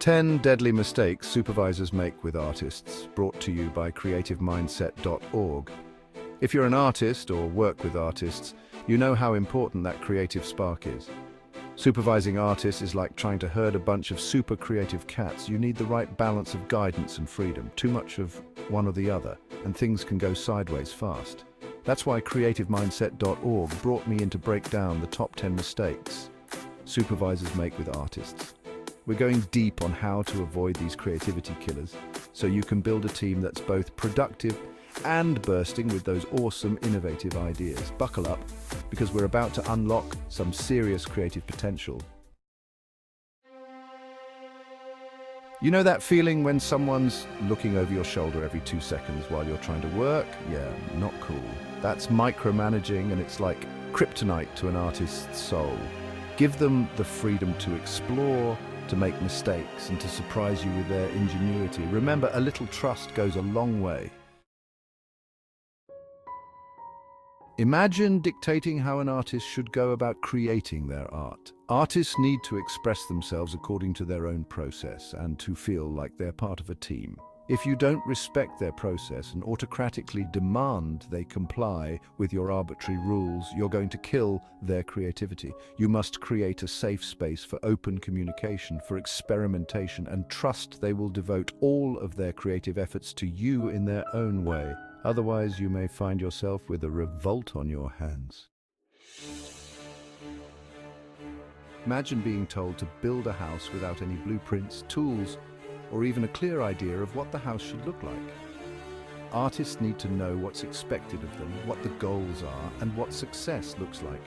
10 Deadly Mistakes Supervisors Make with Artists, brought to you by creativemindset.org. If you're an artist or work with artists, you know how important that creative spark is. Supervising artists is like trying to herd a bunch of super creative cats. You need the right balance of guidance and freedom. Too much of one or the other, and things can go sideways fast. That's why creativemindset.org brought me in to break down the top 10 mistakes supervisors make with artists. We're going deep on how to avoid these creativity killers so you can build a team that's both productive and bursting with those awesome, innovative ideas. Buckle up, because we're about to unlock some serious creative potential. You know that feeling when someone's looking over your shoulder every 2 seconds while you're trying to work? Yeah, not cool. That's micromanaging, and it's like kryptonite to an artist's soul. Give them the freedom to explore, to make mistakes, and to surprise you with their ingenuity. Remember, a little trust goes a long way. Imagine dictating how an artist should go about creating their art. Artists need to express themselves according to their own process and to feel like they're part of a team. If you don't respect their process and autocratically demand they comply with your arbitrary rules, you're going to kill their creativity. You must create a safe space for open communication, for experimentation, and trust they will devote all of their creative efforts to you in their own way. Otherwise, you may find yourself with a revolt on your hands. Imagine being told to build a house without any blueprints, tools, or even a clear idea of what the house should look like. Artists need to know what's expected of them, what the goals are, and what success looks like.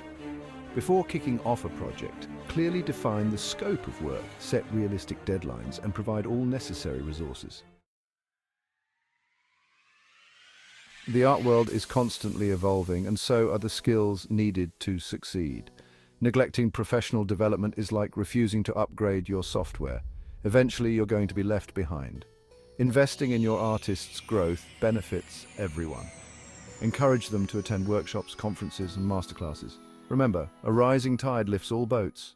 Before kicking off a project, clearly define the scope of work, set realistic deadlines, and provide all necessary resources. The art world is constantly evolving, and so are the skills needed to succeed. Neglecting professional development is like refusing to upgrade your software. Eventually, you're going to be left behind. Investing in your artist's growth benefits everyone. Encourage them to attend workshops, conferences, and masterclasses. Remember, a rising tide lifts all boats.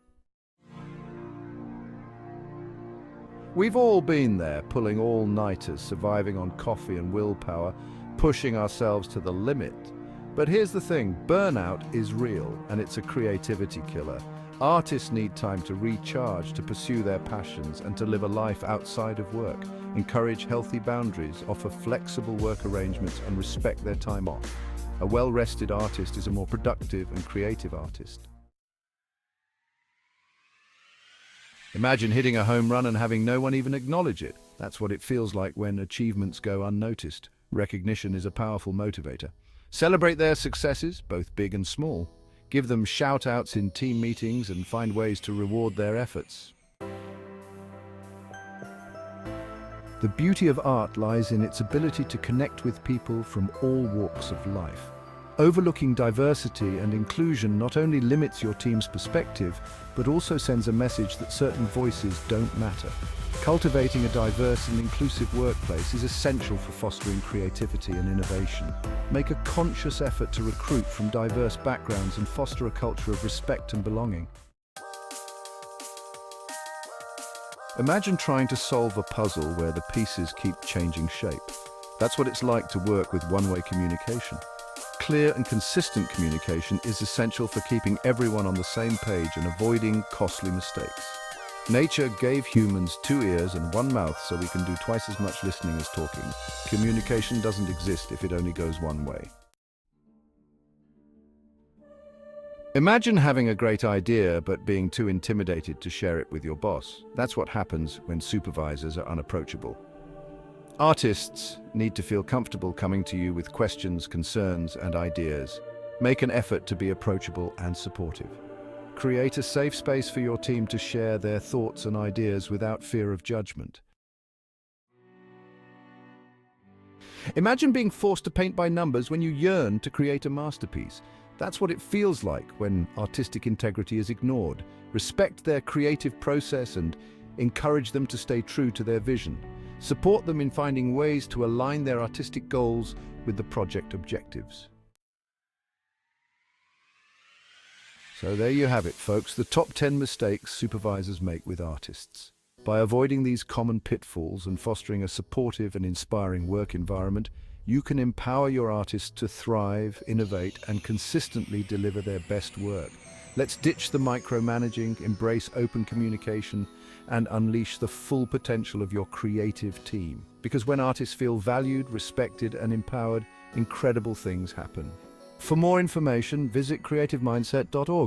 We've all been there, pulling all-nighters, surviving on coffee and willpower, pushing ourselves to the limit. But here's the thing, burnout is real, and it's a creativity killer. Artists need time to recharge, to pursue their passions, and to live a life outside of work. Encourage healthy boundaries, offer flexible work arrangements, and respect their time off. A well-rested artist is a more productive and creative artist. Imagine hitting a home run and having no one even acknowledge it. That's what it feels like when achievements go unnoticed. Recognition is a powerful motivator. Celebrate their successes, both big and small. Give them shout-outs in team meetings and find ways to reward their efforts. The beauty of art lies in its ability to connect with people from all walks of life. Overlooking diversity and inclusion not only limits your team's perspective, but also sends a message that certain voices don't matter. Cultivating a diverse and inclusive workplace is essential for fostering creativity and innovation. Make a conscious effort to recruit from diverse backgrounds and foster a culture of respect and belonging. Imagine trying to solve a puzzle where the pieces keep changing shape. That's what it's like to work with one-way communication. Clear and consistent communication is essential for keeping everyone on the same page and avoiding costly mistakes. Nature gave humans 2 ears and 1 mouth so we can do twice as much listening as talking. Communication doesn't exist if it only goes one way. Imagine having a great idea but being too intimidated to share it with your boss. That's what happens when supervisors are unapproachable. Artists need to feel comfortable coming to you with questions, concerns, and ideas. Make an effort to be approachable and supportive. Create a safe space for your team to share their thoughts and ideas without fear of judgment. Imagine being forced to paint by numbers when you yearn to create a masterpiece. That's what it feels like when artistic integrity is ignored. Respect their creative process and encourage them to stay true to their vision. Support them in finding ways to align their artistic goals with the project objectives. So there you have it, folks, the top 10 mistakes supervisors make with artists. By avoiding these common pitfalls and fostering a supportive and inspiring work environment, you can empower your artists to thrive, innovate, and consistently deliver their best work. Let's ditch the micromanaging, embrace open communication, and unleash the full potential of your creative team. Because when artists feel valued, respected, and empowered, incredible things happen. For more information, visit creativemindset.org.